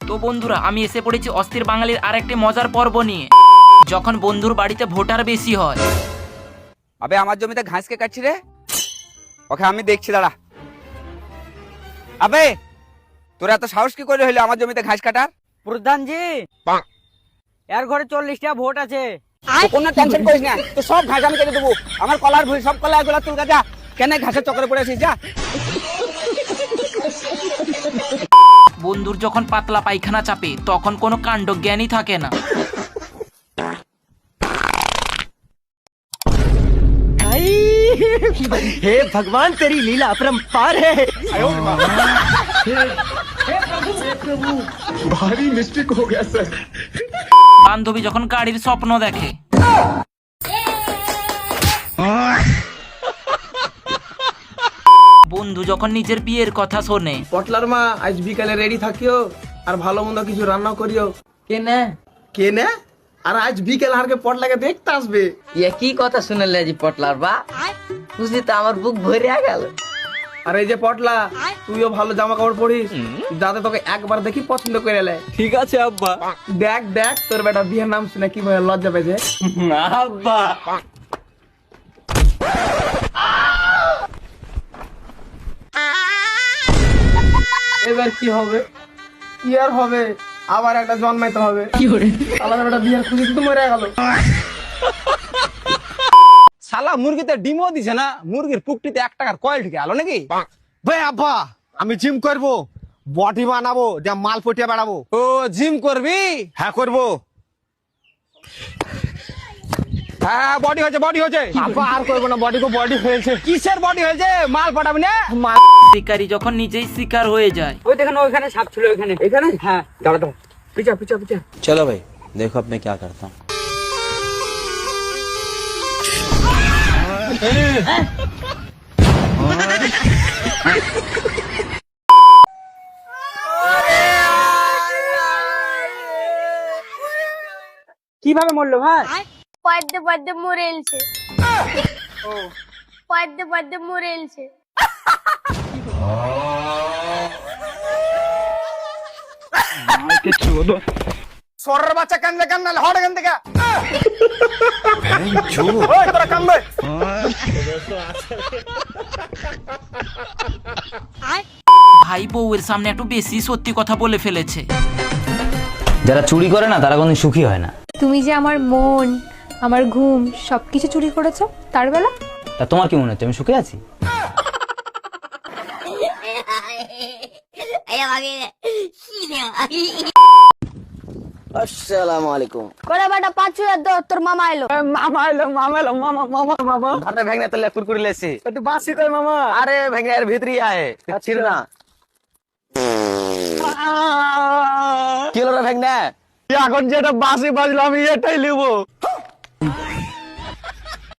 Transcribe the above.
তো বন্ধুরা, আমি এসে পড়েছি অস্থির বাঙালির আরেকটি মজার পর্ব নিয়ে। যখন বন্ধুর বাড়িতে ভোটার বেশি হয়। আবে আমার জমিতে ঘাস কে কাটছি রে? ওকে আমি দেখছি, দাঁড়া। আবে তোরা এত সাহস কি করে হইলো আমার জমিতে ঘাস কাটার? প্রধান জি, এর ঘরে 40টা ভোট আছে। তো কোনো টেনশন করিস না, তো সব ঘাস আমি কেটে দেবো। আমার কলার ভুঁই সব কলা এগুলা তুলকা যা। কেন ঘাসের চক্করে পড়ে আছিস, যা। বন্ধুর যখন পাতলা পায়খানা চাপে তখন কোনো কাণ্ড জ্ঞানই থাকে না। हे भगवान तेरी लीला अपरंपार है। भारी मिस्टेक हो गया सर। বান্ধবী যখন গাড়ির স্বপ্ন দেখে। বন্ধু যখন নিজের বিয়ের কথা শোনে। পটলার মা আজ বিকালে রেডি থাকিও আর ভালো মন্দ কিছু রান্না করিও। কে না আর আজ বিকেল হারকে পটলাকে দেখতে আসবে। ইয়ে কি কথা শুনলে জি পটলার বা, বুঝলি তো আমার বুক ভরে গেল। আর এই যে পটলা, তুইও ভালো জামা কাপড় পরিস যাতে তোকে একবার দেখি পছন্দ করে এলে। ঠিক আছে আব্বা। দেখ দেখ তোর বেটা বিয়ের নাম শুনে কি ভাবে লজ্জা পেয়েছে। না আব্বা। এবার কি হবে? কি আর হবে, আবার একটা জন্মাইতে হবে। আলাদা বেটা বিয়ের খুশি তো মরে গেল। শালা মুরগিতে ডিমও দিছে না, মুরগির পুকটিতে 1 টাকার কয়েল ঢুকে আলো নাকি? ভাই আব্বা আমি জিম করবো, বডি বানাবো, যা মাল পটিয়ে বেড়াবো। ও জিম করবি? হ্যাঁ করবো। হ্যাঁ বডি হয়েছে, বডি হয়েছে। আব্বা আর করবো না, বডি বডি হয়েছে। কিসের বডি হয়েছে? মাল পাঠাবি না? শিকারী যখন নিজেই শিকার হয়ে যায়। ওই দেখেন ওইখানে সাপ ছিল, ওইখানে। এখানে হ্যাঁ, দাঁড়া দাঁড়া, পিছা পিছা পিছা। चलो भाई देखो अब मैं क्या करता हूँ। কিভাবে মরলো ভাই? পদ্মে পদ্মে মরে এলছে। পদ্মে পদ্মে মরে এলছে। সরের বাচ্চা কান্দে কান্নালে হট এখান থেকে। ওই তোরা কান্দে। ভাই বউয়ের সামনে একটু বেশি সত্যি কথা বলে ফেলেছে। যারা চুরি করে না তারা কোনদিন সুখী হয় না। তুমি যে আমার মন, আমার ঘুম সবকিছু চুরি করেছো তার বেলা। তা তোমার কি মনে হচ্ছে আমি সুখে আছি? আসসালামু আলাইকুম। করে বেটা 5,000 দাও, তোর মামা এলো। মামা এলো, মামা এলো, মামা মামা মামা। ঘরে ভেঙে তো কুরকুরি লেছি। একটু বাসি তাই মামা। আরে ভেঙে এর ভিতরে আয়, ছিল না। কি হলো রে ভেঙে? এখন যেটা বাসি বাজলো আমি এটাই নেবো।